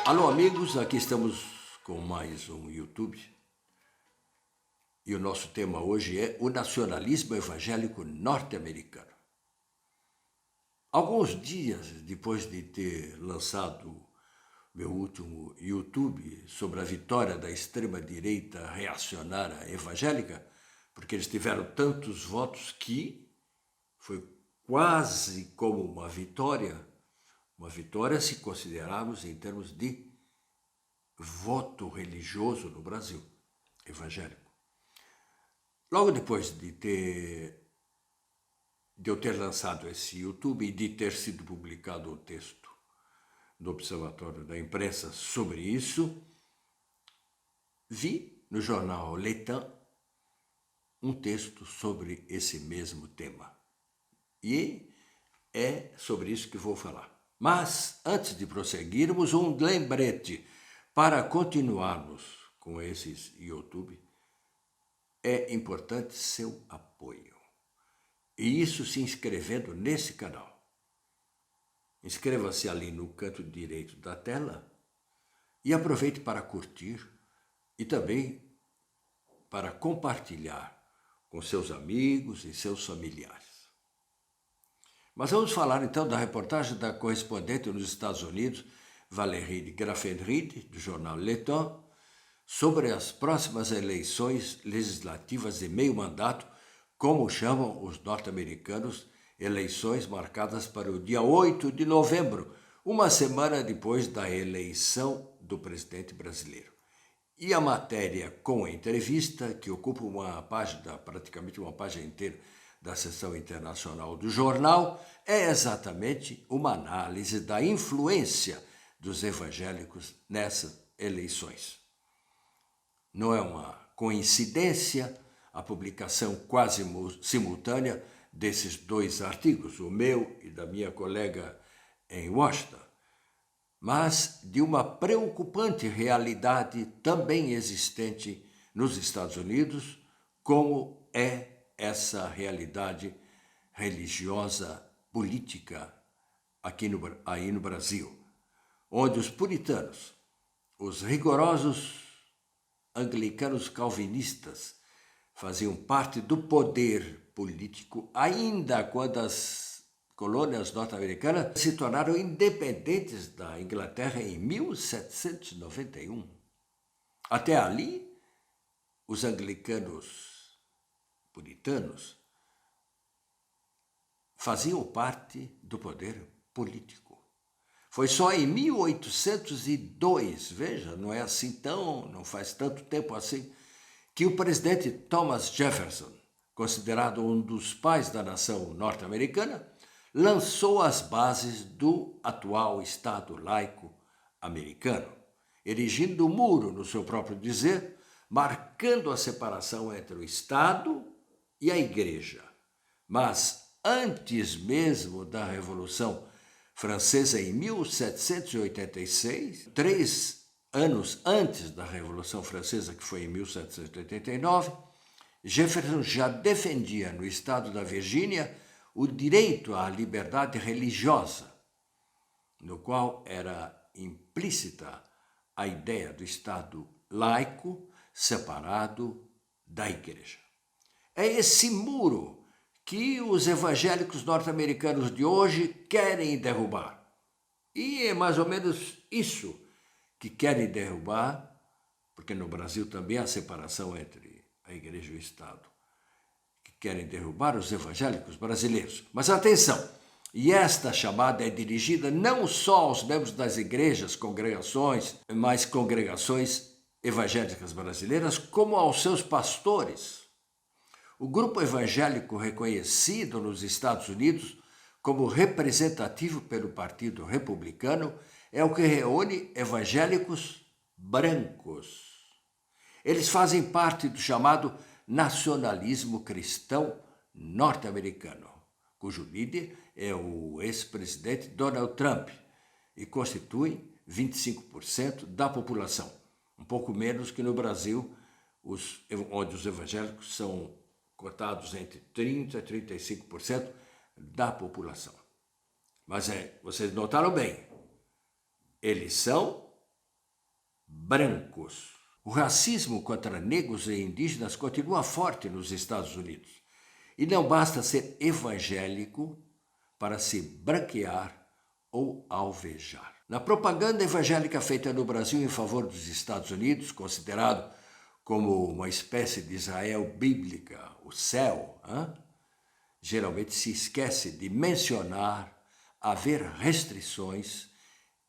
Alô, amigos, aqui estamos com mais um YouTube e o nosso tema hoje é o nacionalismo evangélico norte-americano. Alguns dias depois de ter lançado meu último YouTube sobre a vitória da extrema-direita reacionária evangélica, porque eles tiveram tantos votos que foi quase como uma vitória se considerarmos em termos de voto religioso no Brasil, evangélico. Logo depois de eu ter lançado esse YouTube e de ter sido publicado o texto no Observatório da Imprensa sobre isso, vi no jornal L'État um texto sobre esse mesmo tema. E é sobre isso que vou falar. Mas, antes de prosseguirmos, um lembrete. Para continuarmos com esses YouTube, é importante seu apoio. E isso se inscrevendo nesse canal. Inscreva-se ali no canto direito da tela e aproveite para curtir e também para compartilhar com seus amigos e seus familiares. Mas vamos falar então da reportagem da correspondente nos Estados Unidos, Valérie Graffenried, do jornal L'État, sobre as próximas eleições legislativas de meio mandato, como chamam os norte-americanos, eleições marcadas para o dia 8 de novembro, uma semana depois da eleição do presidente brasileiro. E a matéria com a entrevista, que ocupa uma página, praticamente uma página inteira, da seção internacional do jornal, é exatamente uma análise da influência dos evangélicos nessas eleições. Não é uma coincidência a publicação quase simultânea desses dois artigos, o meu e da minha colega em Washington, mas de uma preocupante realidade também existente nos Estados Unidos, como é essa realidade religiosa política aí no Brasil, onde os puritanos, os rigorosos anglicanos calvinistas, faziam parte do poder político ainda quando as colônias norte-americanas se tornaram independentes da Inglaterra em 1791. Até ali, os anglicanos puritanos faziam parte do poder político. Foi só em 1802, veja, não faz tanto tempo assim, que o presidente Thomas Jefferson, considerado um dos pais da nação norte-americana, lançou as bases do atual Estado laico americano, erigindo um muro, no seu próprio dizer, marcando a separação entre o Estado e a Igreja. Mas antes mesmo da Revolução Francesa, em 1786, 3 anos antes da Revolução Francesa, que foi em 1789, Jefferson já defendia no estado da Virgínia o direito à liberdade religiosa, no qual era implícita a ideia do Estado laico separado da Igreja. É esse muro que os evangélicos norte-americanos de hoje querem derrubar. E é mais ou menos isso que querem derrubar, porque no Brasil também há separação entre a Igreja e o Estado, que querem derrubar os evangélicos brasileiros. Mas atenção, e esta chamada é dirigida não só aos membros das igrejas, congregações, mas congregações evangélicas brasileiras, como aos seus pastores. O grupo evangélico reconhecido nos Estados Unidos como representativo pelo Partido Republicano é o que reúne evangélicos brancos. Eles fazem parte do chamado nacionalismo cristão norte-americano, cujo líder é o ex-presidente Donald Trump e constitui 25% da população, um pouco menos que no Brasil, onde os evangélicos são cotados entre 30% e 35% da população. Mas vocês notaram bem, eles são brancos. O racismo contra negros e indígenas continua forte nos Estados Unidos. E não basta ser evangélico para se branquear ou alvejar. Na propaganda evangélica feita no Brasil em favor dos Estados Unidos, considerado como uma espécie de Israel bíblica, o céu, geralmente se esquece de mencionar haver restrições,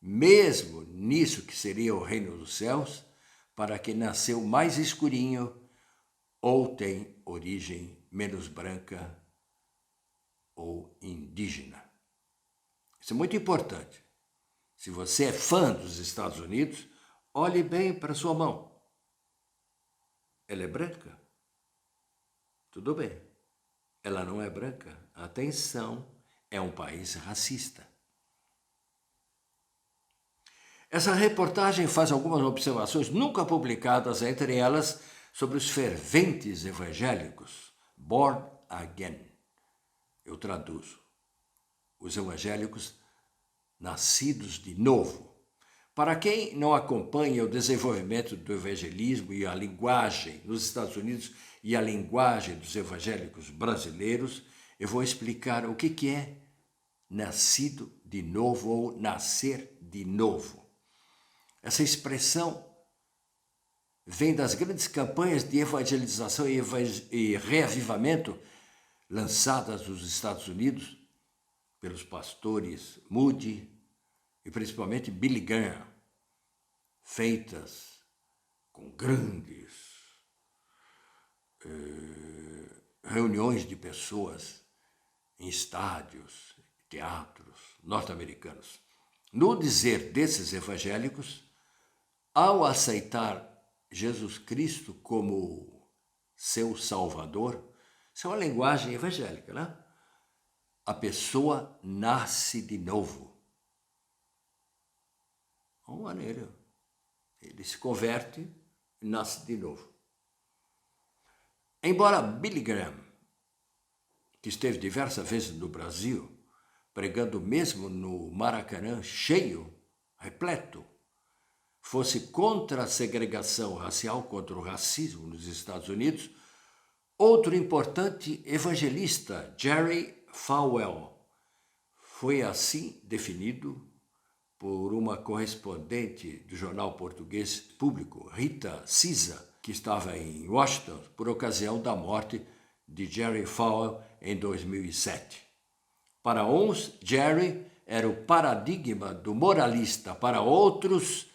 mesmo nisso que seria o reino dos céus, para quem nasceu mais escurinho ou tem origem menos branca ou indígena. Isso é muito importante. Se você é fã dos Estados Unidos, olhe bem para sua mão. Ela é branca? Tudo bem. Ela não é branca? Atenção, é um país racista. Essa reportagem faz algumas observações nunca publicadas, entre elas sobre os ferventes evangélicos, born again. Eu traduzo. Os evangélicos nascidos de novo. Para quem não acompanha o desenvolvimento do evangelismo e a linguagem nos Estados Unidos e a linguagem dos evangélicos brasileiros, eu vou explicar o que é nascido de novo ou nascer de novo. Essa expressão vem das grandes campanhas de evangelização e reavivamento lançadas nos Estados Unidos pelos pastores Moody e principalmente Billy Graham, feitas com grandes reuniões de pessoas em estádios, teatros norte-americanos. No dizer desses evangélicos, ao aceitar Jesus Cristo como seu Salvador, isso é uma linguagem evangélica, né? A pessoa nasce de novo. Uma maneira. Ele se converte e nasce de novo. Embora Billy Graham, que esteve diversas vezes no Brasil, pregando mesmo no Maracanã cheio, repleto, fosse contra a segregação racial, contra o racismo nos Estados Unidos, outro importante evangelista, Jerry Falwell, foi assim definido por uma correspondente do jornal português público, Rita Cisa, que estava em Washington por ocasião da morte de Jerry Falwell em 2007. Para uns, Jerry era o paradigma do moralista, para outros,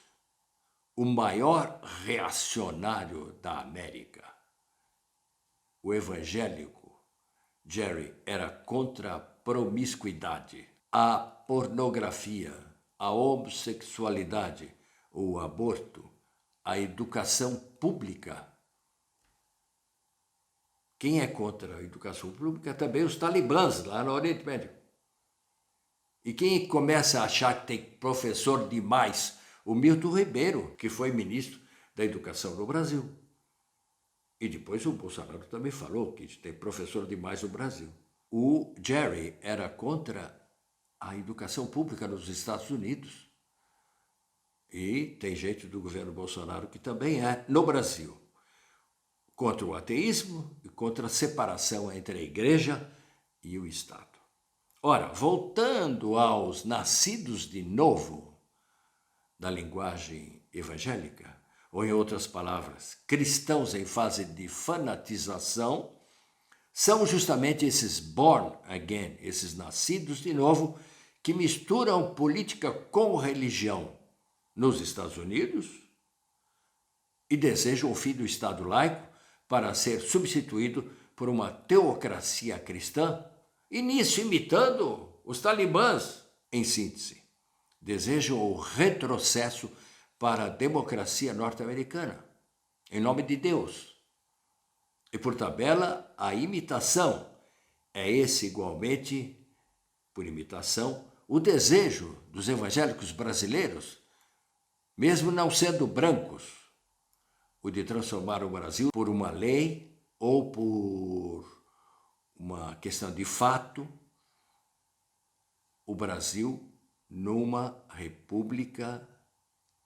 o maior reacionário da América. O evangélico, Jerry, era contra a promiscuidade, a pornografia, a homossexualidade, o aborto, a educação pública. Quem é contra a educação pública? Também os talibãs, lá no Oriente Médio. E quem começa a achar que tem professor demais? O Milton Ribeiro, que foi ministro da Educação no Brasil. E depois o Bolsonaro também falou que tem professor demais no Brasil. O Jerry era contra a educação pública nos Estados Unidos. E tem gente do governo Bolsonaro que também é no Brasil. Contra o ateísmo e contra a separação entre a igreja e o Estado. Ora, voltando aos nascidos de novo da linguagem evangélica, ou em outras palavras, cristãos em fase de fanatização, são justamente esses born again, esses nascidos de novo, que misturam política com religião nos Estados Unidos e desejam o fim do Estado laico para ser substituído por uma teocracia cristã, e nisso imitando os talibãs, em síntese. Desejam o retrocesso para a democracia norte-americana, em nome de Deus. E por tabela, a imitação é esse igualmente, por imitação, o desejo dos evangélicos brasileiros, mesmo não sendo brancos, o de transformar o Brasil por uma lei ou por uma questão de fato, o Brasil numa república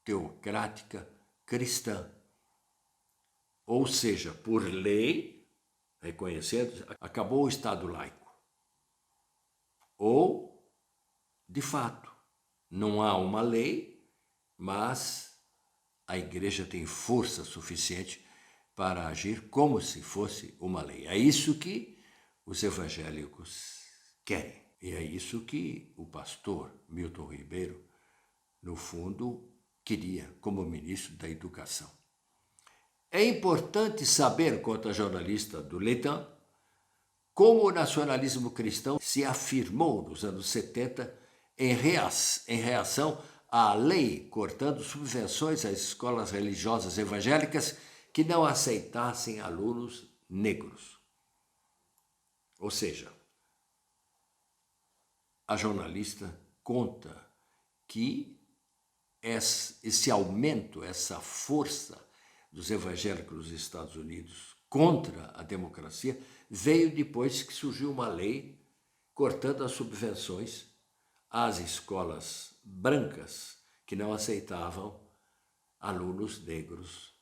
teocrática cristã. Ou seja, por lei, reconhecendo, acabou o Estado laico. Ou, de fato, não há uma lei, mas a igreja tem força suficiente para agir como se fosse uma lei. É isso que os evangélicos querem. E é isso que o pastor Milton Ribeiro, no fundo, queria como ministro da Educação. É importante saber, conta a jornalista do Leitão, como o nacionalismo cristão se afirmou nos anos 70 em reação à lei cortando subvenções às escolas religiosas evangélicas que não aceitassem alunos negros. Ou seja, a jornalista conta que esse aumento, essa força dos evangélicos nos Estados Unidos contra a democracia veio depois que surgiu uma lei cortando as subvenções às escolas brancas que não aceitavam alunos negros.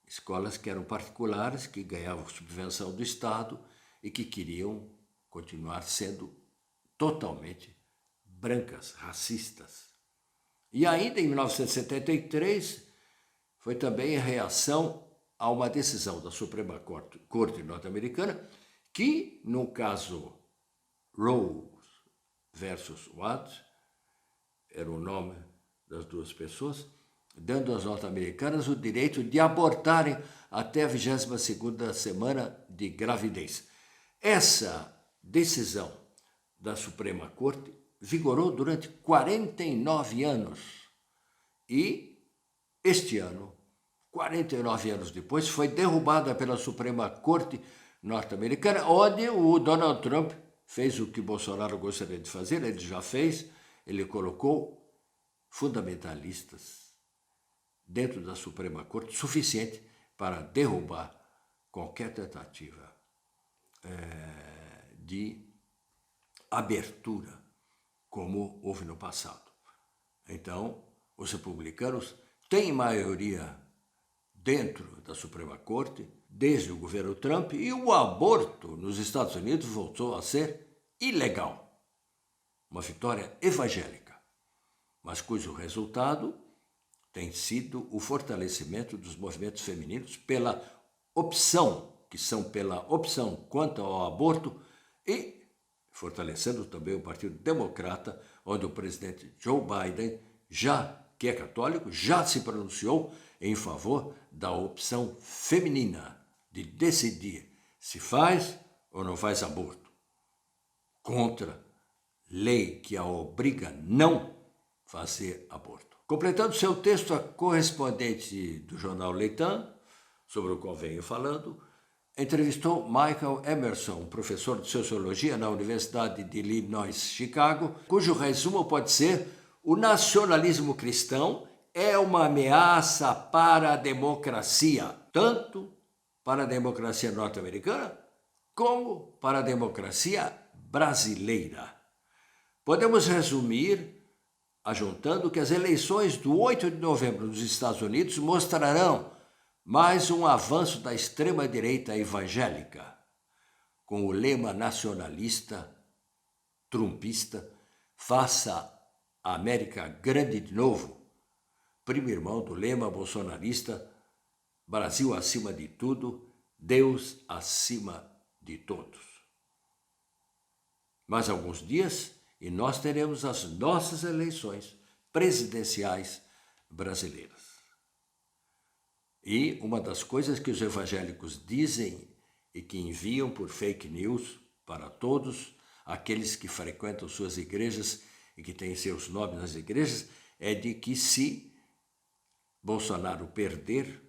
Escolas que eram particulares, que ganhavam subvenção do Estado e que queriam continuar sendo totalmente brancas, racistas. E ainda em 1973, foi também em reação a uma decisão da Suprema Corte norte-americana que, no caso Roe versus Wade, era o nome das duas pessoas, dando às norte-americanas o direito de abortarem até a 22ª semana de gravidez. Essa decisão da Suprema Corte vigorou durante 49 anos e este ano, 49 anos depois, foi derrubada pela Suprema Corte norte-americana, onde o Donald Trump fez o que Bolsonaro gostaria de fazer, ele já fez, ele colocou fundamentalistas dentro da Suprema Corte, suficiente para derrubar qualquer tentativa de abertura, como houve no passado. Então, os republicanos têm maioria dentro da Suprema Corte, desde o governo Trump, e o aborto nos Estados Unidos voltou a ser ilegal. Uma vitória evangélica, mas cujo resultado tem sido o fortalecimento dos movimentos femininos pela opção, que são pela opção quanto ao aborto, e fortalecendo também o Partido Democrata, onde o presidente Joe Biden, que é católico, já se pronunciou em favor da opção feminina de decidir se faz ou não faz aborto, contra lei que a obriga a não fazer aborto. Completando seu texto, a correspondente do jornal Leitão, sobre o qual venho falando, entrevistou Michael Emerson, professor de Sociologia na Universidade de Illinois, Chicago, cujo resumo pode ser: o nacionalismo cristão é uma ameaça para a democracia, tanto para a democracia norte-americana como para a democracia brasileira. Podemos resumir ajuntando que as eleições do 8 de novembro nos Estados Unidos mostrarão mais um avanço da extrema-direita evangélica, com o lema nacionalista, trumpista, faça a América grande de novo, primo irmão do lema bolsonarista, Brasil acima de tudo, Deus acima de todos. Mais alguns dias e nós teremos as nossas eleições presidenciais brasileiras. E uma das coisas que os evangélicos dizem e que enviam por fake news para todos aqueles que frequentam suas igrejas e que têm seus nomes nas igrejas é de que se Bolsonaro perder,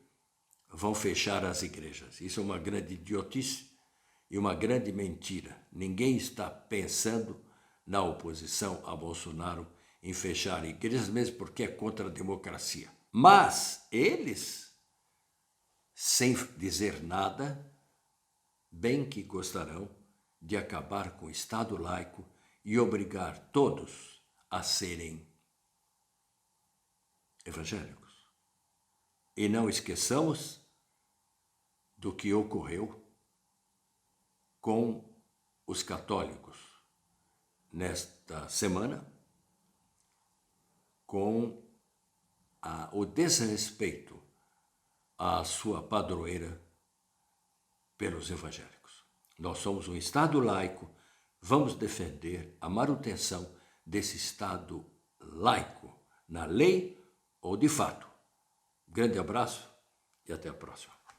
vão fechar as igrejas. Isso é uma grande idiotice e uma grande mentira. Ninguém está pensando na oposição a Bolsonaro em fechar igrejas, mesmo porque é contra a democracia. Mas eles, sem dizer nada, bem que gostarão de acabar com o Estado laico e obrigar todos a serem evangélicos. E não esqueçamos do que ocorreu com os católicos nesta semana, com o desrespeito à sua padroeira pelos evangélicos. Nós somos um Estado laico, vamos defender a manutenção desse Estado laico, na lei ou de fato. Grande abraço e até a próxima.